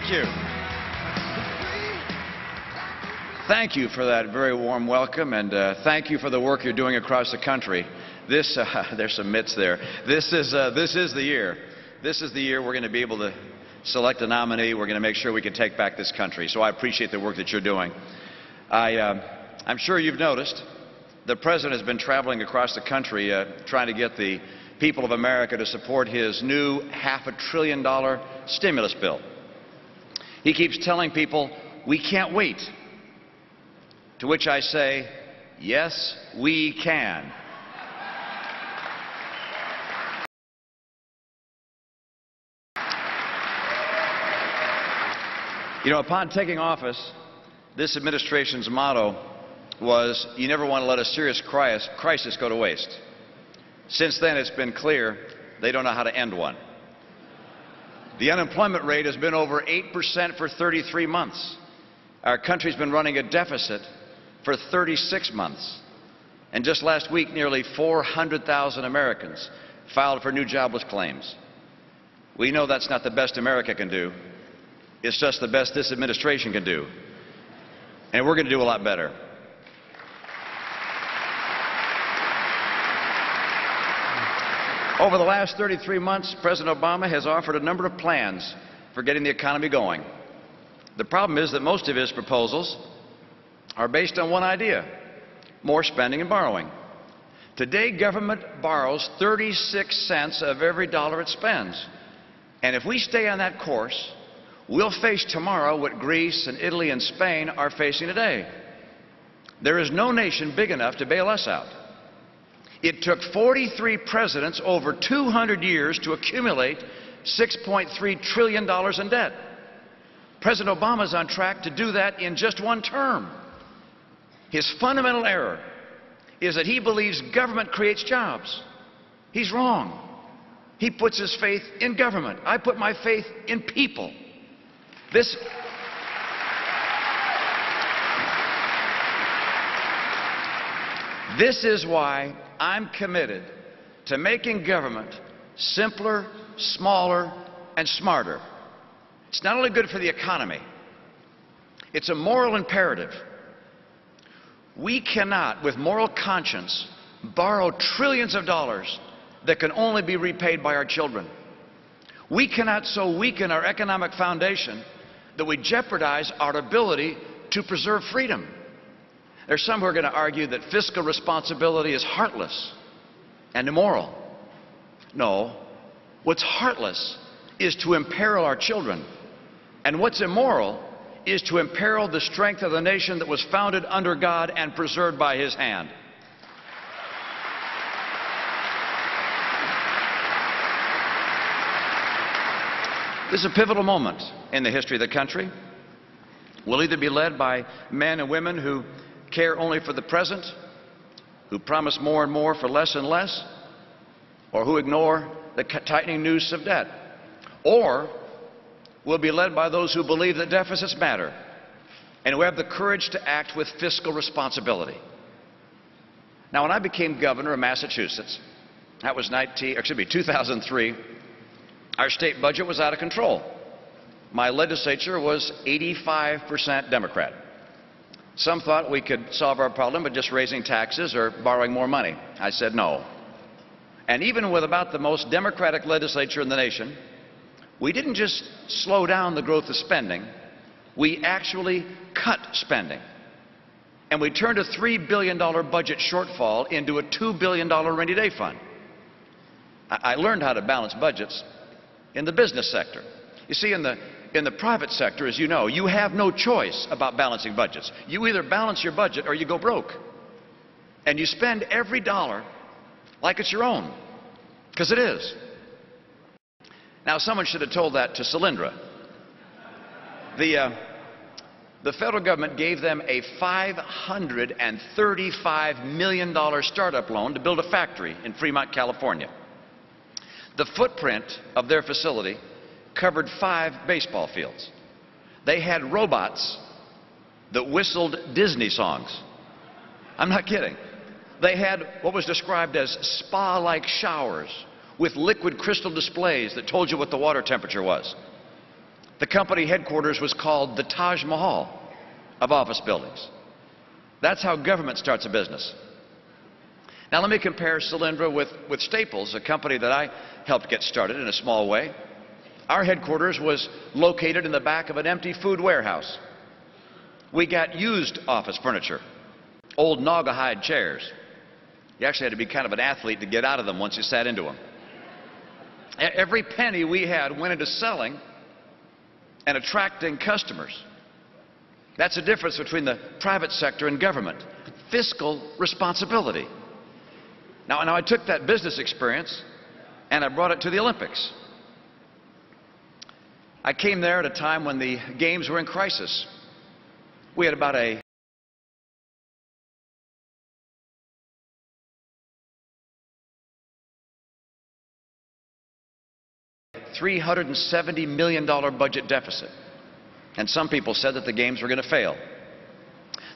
Thank you. Thank you for that very warm welcome, and thank you for the work you're doing across the country. This, there's some mitts there. This is the year. This is the year we're going to be able to select a nominee. We're going to make sure we can take back this country. So I appreciate the work that you're doing. I'm sure you've noticed the President has been traveling across the country trying to get the people of America to support his new $500 billion stimulus bill. He keeps telling people, we can't wait. To which I say, yes, we can. You know, upon taking office, this administration's motto was, you never want to let a serious crisis go to waste. Since then, it's been clear they don't know how to end one. The unemployment rate has been over 8% for 33 months. Our country's been running a deficit for 36 months. And just last week, nearly 400,000 Americans filed for new jobless claims. We know that's not the best America can do. It's just the best this administration can do. And we're going to do a lot better. Over the last 33 months, President Obama has offered a number of plans for getting the economy going. The problem is that most of his proposals are based on one idea: more spending and borrowing. Today, government borrows 36 cents of every dollar it spends. And if we stay on that course, we'll face tomorrow what Greece and Italy and Spain are facing today. There is no nation big enough to bail us out. It took 43 presidents over 200 years to accumulate $6.3 trillion in debt. President Obama is on track to do that in just one term. His fundamental error is that he believes government creates jobs. He's wrong. He puts his faith in government. I put my faith in people. This is why I'm committed to making government simpler, smaller, and smarter. It's not only good for the economy, it's a moral imperative. We cannot, with moral conscience, borrow trillions of dollars that can only be repaid by our children. We cannot so weaken our economic foundation that we jeopardize our ability to preserve freedom. There's some who are going to argue that fiscal responsibility is heartless and immoral. No, what's heartless is to imperil our children, and what's immoral is to imperil the strength of the nation that was founded under God and preserved by His hand. This is a pivotal moment in the history of the country. We'll either be led by men and women who care only for the present, who promise more and more for less and less, or who ignore the tightening noose of debt. Or we'll be led by those who believe that deficits matter and who have the courage to act with fiscal responsibility. Now, when I became governor of Massachusetts, that was 2003, our state budget was out of control. My legislature was 85% Democrat. Some thought we could solve our problem by just raising taxes or borrowing more money. I said no. And even with about the most Democratic legislature in the nation, we didn't just slow down the growth of spending, we actually cut spending. And we turned a $3 billion budget shortfall into a $2 billion rainy day fund. I learned how to balance budgets in the business sector. You see, in the private sector, as you know, you have no choice about balancing budgets. You either balance your budget or you go broke. And you spend every dollar like it's your own, because it is. Now, someone should have told that to Solyndra. The federal government gave them a $535 million startup loan to build a factory in Fremont, California. The footprint of their facility covered 5 baseball fields. They had robots that whistled Disney songs. I'm not kidding. They had what was described as spa-like showers with liquid crystal displays that told you what the water temperature was. The company headquarters was called the Taj Mahal of office buildings. That's how government starts a business. Now let me compare Solyndra with Staples, a company that I helped get started in a small way. Our headquarters was located in the back of an empty food warehouse. We got used office furniture, old naugahyde chairs. You actually had to be kind of an athlete to get out of them once you sat into them. Every penny we had went into selling and attracting customers. That's the difference between the private sector and government. Fiscal responsibility. Now I took that business experience and I brought it to the Olympics. I came there at a time when the games were in crisis. We had about a $370 million budget deficit. And some people said that the games were going to fail.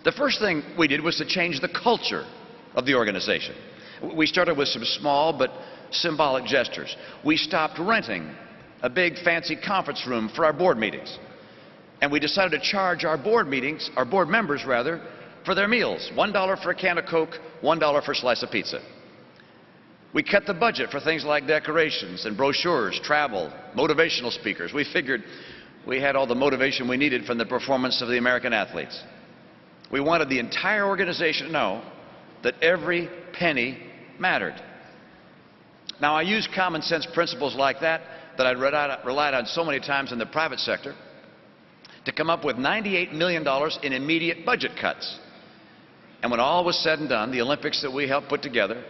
The first thing we did was to change the culture of the organization. We started with some small but symbolic gestures. We stopped renting a big fancy conference room for our board meetings. And we decided to charge our board members rather, for their meals. $1 for a can of Coke, $1 for a slice of pizza. We cut the budget for things like decorations and brochures, travel, motivational speakers. We figured we had all the motivation we needed from the performance of the American athletes. We wanted the entire organization to know that every penny mattered. Now, I used common sense principles like that I'd relied on so many times in the private sector to come up with $98 million in immediate budget cuts. And when all was said and done, the Olympics that we helped put together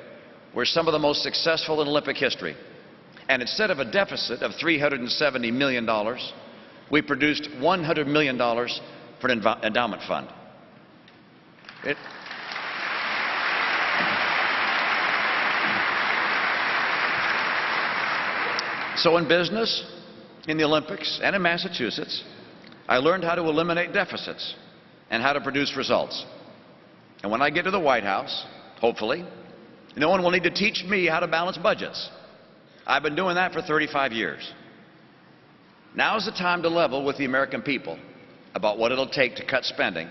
were some of the most successful in Olympic history. And instead of a deficit of $370 million, we produced $100 million for an endowment fund. So in business, in the Olympics, and in Massachusetts, I learned how to eliminate deficits and how to produce results. And when I get to the White House, hopefully, no one will need to teach me how to balance budgets. I've been doing that for 35 years. Now's the time to level with the American people about what it'll take to cut spending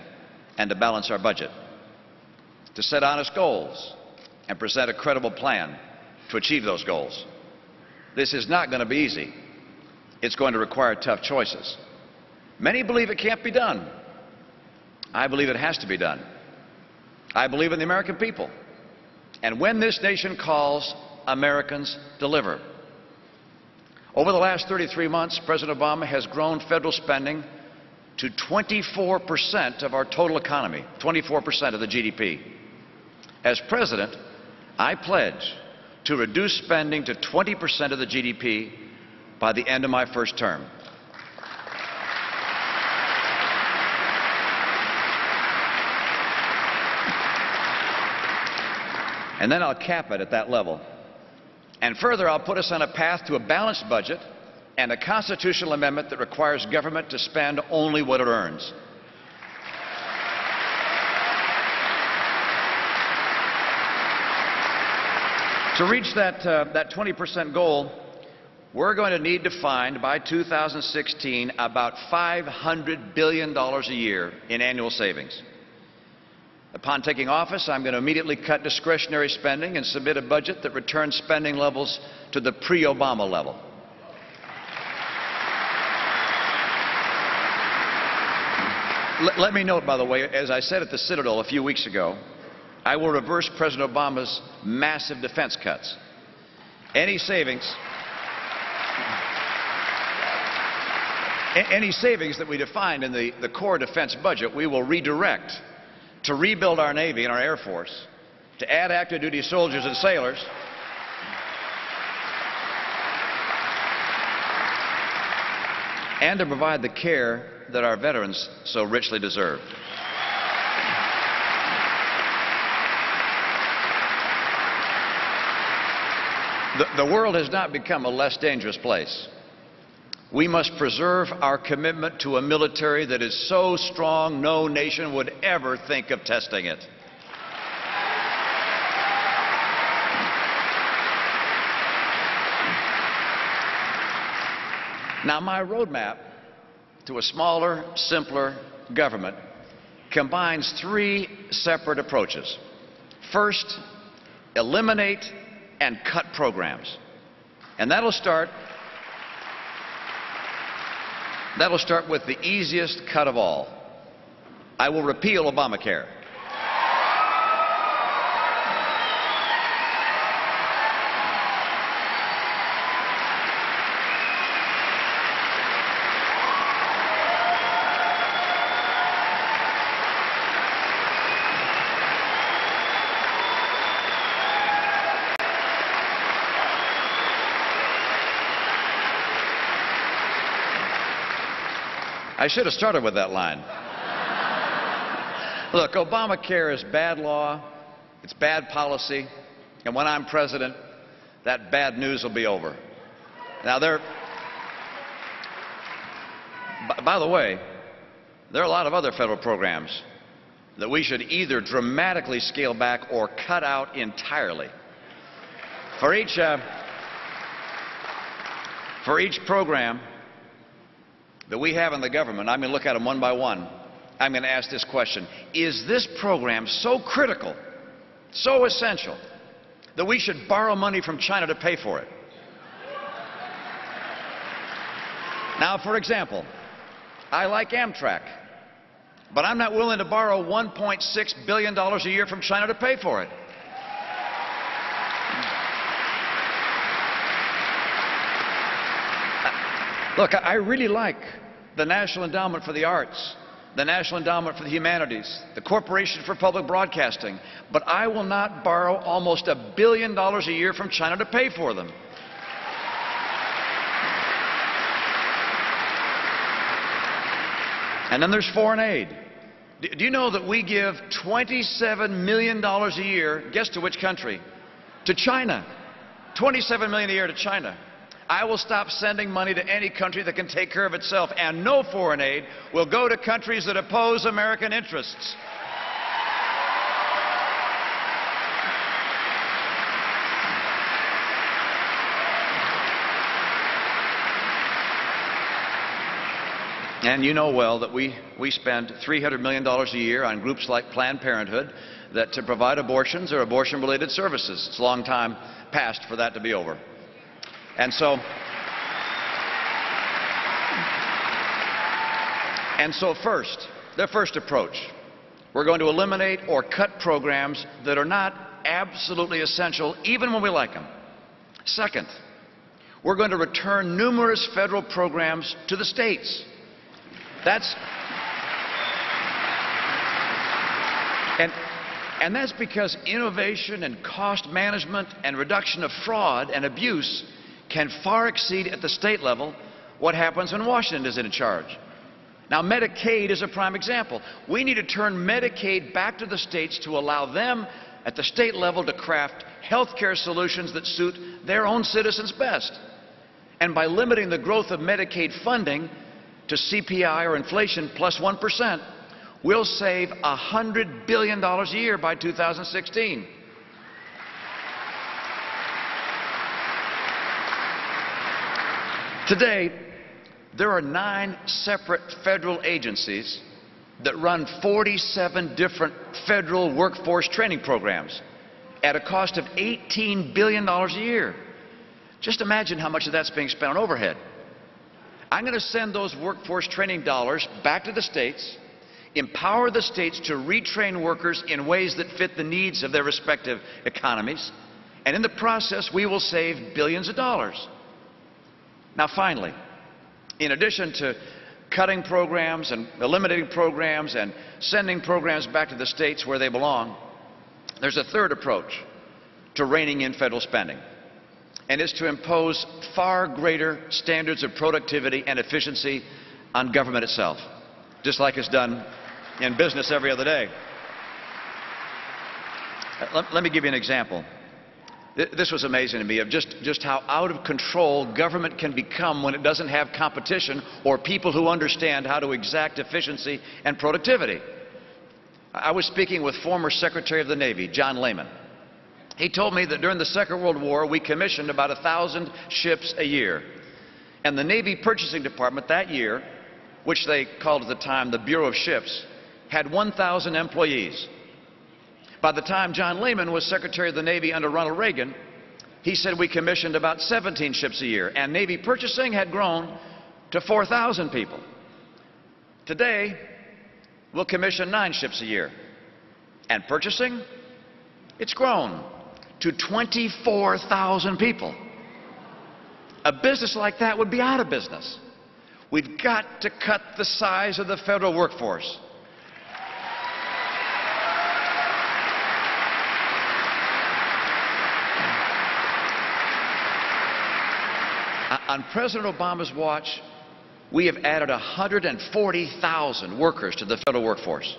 and to balance our budget, to set honest goals and present a credible plan to achieve those goals. This is not going to be easy. It's going to require tough choices. Many believe it can't be done. I believe it has to be done. I believe in the American people. And when this nation calls, Americans deliver. Over the last 33 months, President Obama has grown federal spending to 24% of our total economy, 24% of the GDP. As president, I pledge to reduce spending to 20% of the GDP by the end of my first term. And then I'll cap it at that level. And further, I'll put us on a path to a balanced budget and a constitutional amendment that requires government to spend only what it earns. To reach that 20% goal, we're going to need to find, by 2016, about $500 billion a year in annual savings. Upon taking office, I'm going to immediately cut discretionary spending and submit a budget that returns spending levels to the pre-Obama level. Let me note, by the way, as I said at the Citadel a few weeks ago, I will reverse President Obama's massive defense cuts. Any savings that we defined in the core defense budget, we will redirect to rebuild our Navy and our Air Force, to add active duty soldiers and sailors, and to provide the care that our veterans so richly deserve. The world has not become a less dangerous place. We must preserve our commitment to a military that is so strong no nation would ever think of testing it. Now, my roadmap to a smaller, simpler government combines three separate approaches. First, eliminate and cut programs. And that'll start with the easiest cut of all. I will repeal Obamacare. I should have started with that line. Look, Obamacare is bad law, it's bad policy, and when I'm president, that bad news will be over. Now, by the way, there are a lot of other federal programs that we should either dramatically scale back or cut out entirely. For each program that we have in the government, I'm going to look at them one by one. I'm going to ask this question: is this program so critical, so essential, that we should borrow money from China to pay for it? Now, for example, I like Amtrak, but I'm not willing to borrow $1.6 billion a year from China to pay for it. Look, I really like the National Endowment for the Arts, the National Endowment for the Humanities, the Corporation for Public Broadcasting, but I will not borrow almost $1 billion a year from China to pay for them. And then there's foreign aid. Do you know that we give $27 million a year, guess to which country? To China. $27 million a year to China. I will stop sending money to any country that can take care of itself, and no foreign aid will go to countries that oppose American interests. And you know well that we spend $300 million a year on groups like Planned Parenthood that to provide abortions or abortion-related services. It's a long time past for that to be over. And so their first approach, we're going to eliminate or cut programs that are not absolutely essential, even when we like them. Second, we're going to return numerous federal programs to the states. And that's because innovation and cost management and reduction of fraud and abuse can far exceed at the state level what happens when Washington is in charge. Now, Medicaid is a prime example. We need to turn Medicaid back to the states to allow them at the state level to craft health care solutions that suit their own citizens best. And by limiting the growth of Medicaid funding to CPI or inflation plus 1%, we'll save $100 billion a year by 2016. Today, there are 9 separate federal agencies that run 47 different federal workforce training programs at a cost of $18 billion a year. Just imagine how much of that's being spent on overhead. I'm going to send those workforce training dollars back to the states, empower the states to retrain workers in ways that fit the needs of their respective economies, and in the process, we will save billions of dollars. Now, finally, in addition to cutting programs and eliminating programs and sending programs back to the states where they belong, there's a third approach to reining in federal spending, and it's to impose far greater standards of productivity and efficiency on government itself, just like it's done in business every other day. Let me give you an example. This was amazing to me, of just how out of control government can become when it doesn't have competition or people who understand how to exact efficiency and productivity. I was speaking with former Secretary of the Navy, John Lehman. He told me that during the Second World War, we commissioned about 1,000 ships a year. And the Navy Purchasing Department that year which they called at the time the Bureau of Ships, had 1,000 employees. By the time John Lehman was Secretary of the Navy under Ronald Reagan, he said we commissioned about 17 ships a year, and Navy purchasing had grown to 4,000 people. Today, we'll commission 9 ships a year, and purchasing, it's grown to 24,000 people. A business like that would be out of business. We've got to cut the size of the federal workforce. On President Obama's watch, we have added 140,000 workers to the federal workforce.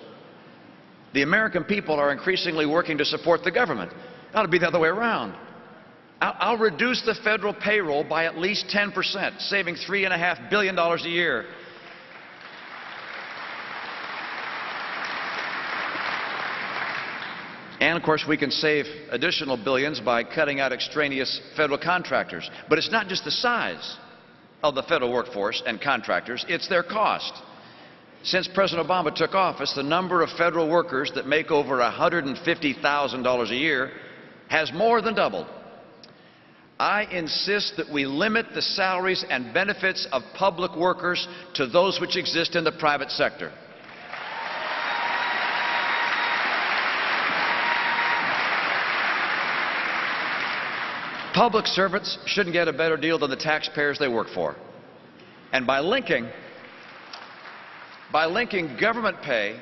The American people are increasingly working to support the government. It ought to be the other way around. I'll reduce the federal payroll by at least 10%, saving $3.5 billion a year. And, of course, we can save additional billions by cutting out extraneous federal contractors. But it's not just the size of the federal workforce and contractors, it's their cost. Since President Obama took office, the number of federal workers that make over $150,000 a year has more than doubled. I insist that we limit the salaries and benefits of public workers to those which exist in the private sector. Public servants shouldn't get a better deal than the taxpayers they work for. And by linking government pay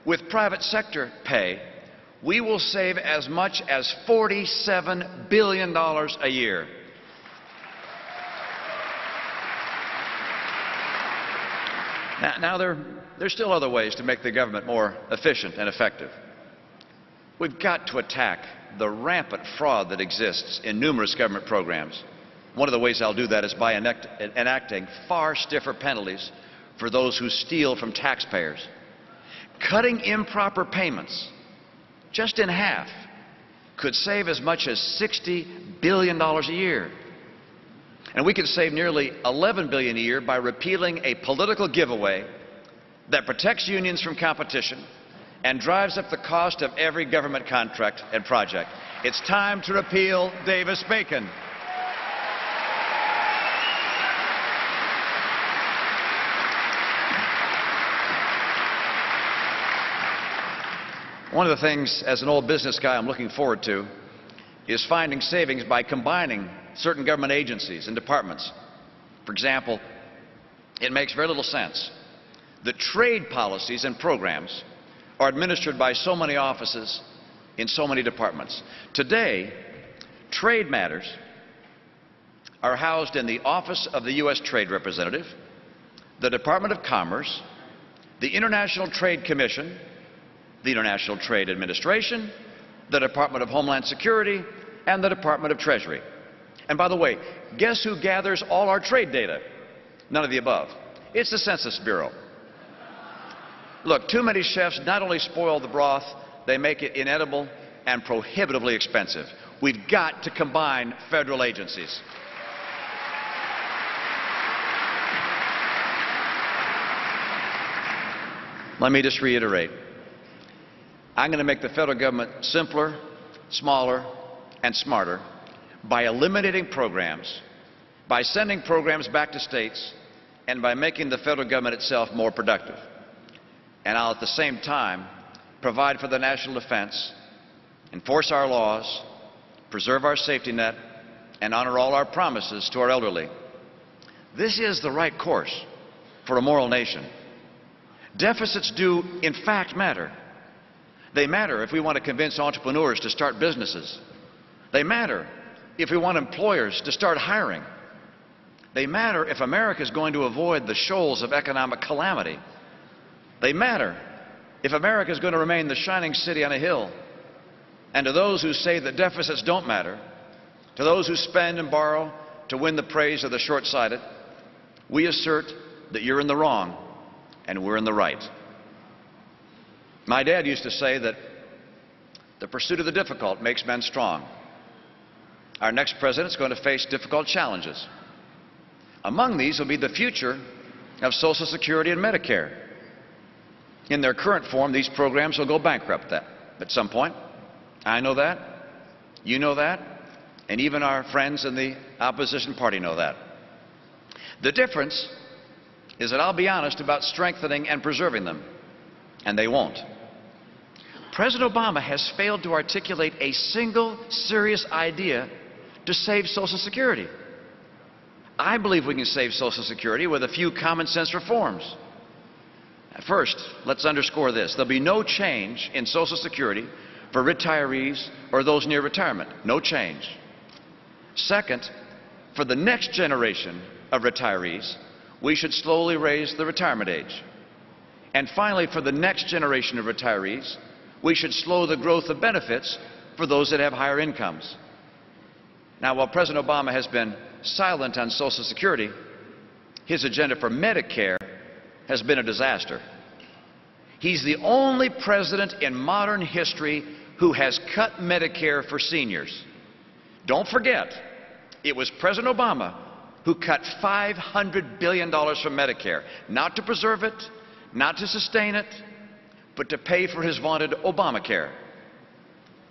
with private sector pay, we will save as much as $47 billion a year. Now there's still other ways to make the government more efficient and effective. We've got to attack the rampant fraud that exists in numerous government programs. One of the ways I'll do that is by enacting far stiffer penalties for those who steal from taxpayers. Cutting improper payments just in half could save as much as $60 billion a year. And we could save nearly $11 billion a year by repealing a political giveaway that protects unions from competition and drives up the cost of every government contract and project. It's time to repeal Davis-Bacon. One of the things, as an old business guy, I'm looking forward to is finding savings by combining certain government agencies and departments. For example, it makes very little sense that trade policies and programs are administered by so many offices in so many departments. Today, trade matters are housed in the Office of the U.S. Trade Representative, the Department of Commerce, the International Trade Commission, the International Trade Administration, the Department of Homeland Security, and the Department of Treasury. And by the way, guess who gathers all our trade data? None of the above. It's the Census Bureau. Look, too many chefs not only spoil the broth, they make it inedible and prohibitively expensive. We've got to combine federal agencies. Let me just reiterate. I'm going to make the federal government simpler, smaller, and smarter by eliminating programs, by sending programs back to states, and by making the federal government itself more productive. And I'll at the same time provide for the national defense, enforce our laws, preserve our safety net, and honor all our promises to our elderly. This is the right course for a moral nation. Deficits do, in fact, matter. They matter if we want to convince entrepreneurs to start businesses. They matter if we want employers to start hiring. They matter if America is going to avoid the shoals of economic calamity. They matter if America is going to remain the shining city on a hill. And to those who say that deficits don't matter, to those who spend and borrow to win the praise of the short-sighted, we assert that you're in the wrong and we're in the right. My dad used to say that the pursuit of the difficult makes men strong. Our next president is going to face difficult challenges. Among these will be the future of Social Security and Medicare. In their current form, these programs will go bankrupt at some point. I know that. You know that. And even our friends in the opposition party know that. The difference is that I'll be honest about strengthening and preserving them, and they won't. President Obama has failed to articulate a single serious idea to save Social Security. I believe we can save Social Security with a few common sense reforms. First, let's underscore this. There'll be no change in Social Security for retirees or those near retirement. No change. Second, for the next generation of retirees, we should slowly raise the retirement age. And finally, for the next generation of retirees, we should slow the growth of benefits for those that have higher incomes. Now, while President Obama has been silent on Social Security, his agenda for Medicare has been a disaster. He's the only president in modern history who has cut Medicare for seniors. Don't forget, it was President Obama who cut $500 billion from Medicare, not to preserve it, not to sustain it, but to pay for his vaunted Obamacare.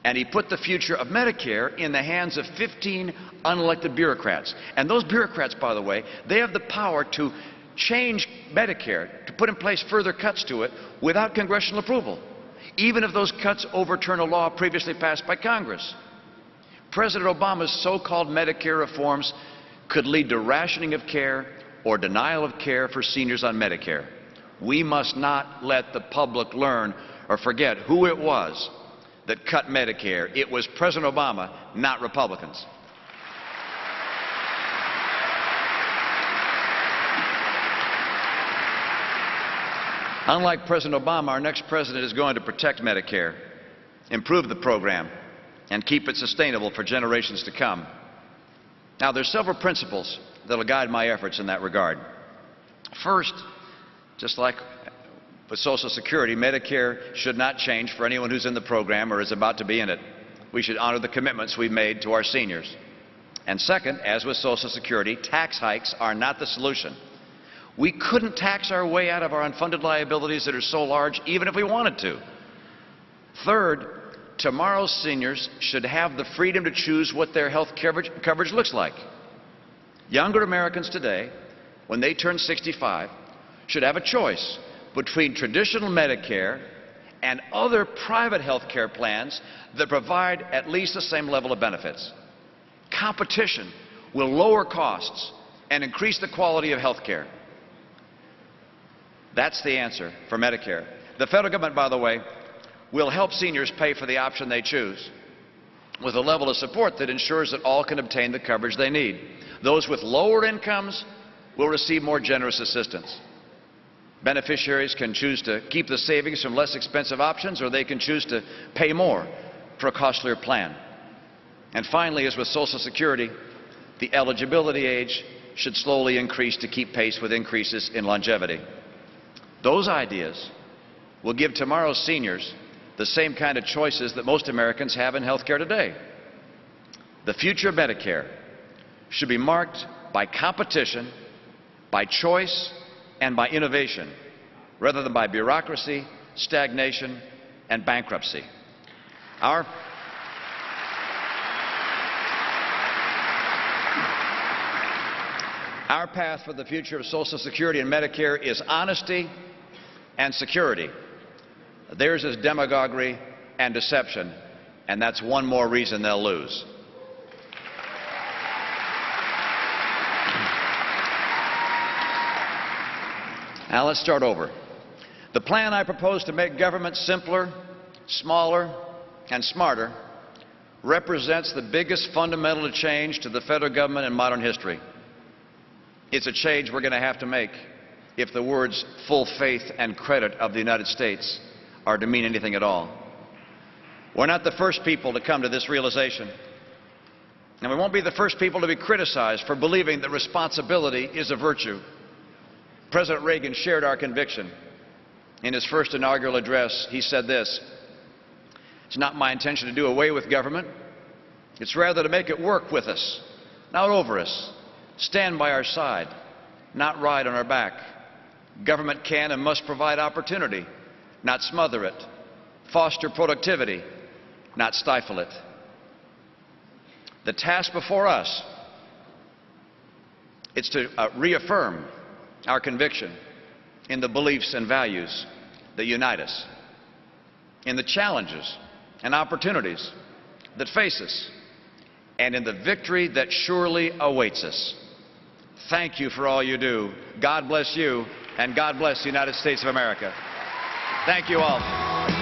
And he put the future of Medicare in the hands of 15 unelected bureaucrats. And those bureaucrats, by the way, they have the power to change Medicare, to put in place further cuts to it without congressional approval, even if those cuts overturn a law previously passed by Congress. President Obama's so-called Medicare reforms could lead to rationing of care or denial of care for seniors on Medicare. We must not let the public learn or forget who it was that cut Medicare. It was President Obama, not Republicans. Unlike President Obama, our next president is going to protect Medicare, improve the program, and keep it sustainable for generations to come. Now, there's several principles that will guide my efforts in that regard. First, just like with Social Security, Medicare should not change for anyone who's in the program or is about to be in it. We should honor the commitments we've made to our seniors. And second, as with Social Security, tax hikes are not the solution. We couldn't tax our way out of our unfunded liabilities that are so large even if we wanted to. Third, tomorrow's seniors should have the freedom to choose what their health coverage looks like. Younger Americans today, when they turn 65, should have a choice between traditional Medicare and other private health care plans that provide at least the same level of benefits. Competition will lower costs and increase the quality of health care. That's the answer for Medicare. The federal government, by the way, will help seniors pay for the option they choose with a level of support that ensures that all can obtain the coverage they need. Those with lower incomes will receive more generous assistance. Beneficiaries can choose to keep the savings from less expensive options, or they can choose to pay more for a costlier plan. And finally, as with Social Security, the eligibility age should slowly increase to keep pace with increases in longevity. Those ideas will give tomorrow's seniors the same kind of choices that most Americans have in health care today. The future of Medicare should be marked by competition, by choice, and by innovation, rather than by bureaucracy, stagnation, and bankruptcy. Our path for the future of Social Security and Medicare is honesty and security. Theirs is demagoguery and deception, and that's one more reason they'll lose. Now let's start over. The plan I propose to make government simpler, smaller, and smarter represents the biggest fundamental change to the federal government in modern history. It's a change we're going to have to make if the words full faith and credit of the United States are to mean anything at all. We're not the first people to come to this realization, and we won't be the first people to be criticized for believing that responsibility is a virtue. President Reagan shared our conviction. In his first inaugural address, he said this: "It's not my intention to do away with government. It's rather to make it work with us, not over us, stand by our side, not ride on our back." Government can and must provide opportunity, not smother it. Foster productivity, not stifle it. The task before us is to reaffirm our conviction in the beliefs and values that unite us, in the challenges and opportunities that face us, and in the victory that surely awaits us. Thank you for all you do. God bless you, and God bless the United States of America. Thank you all.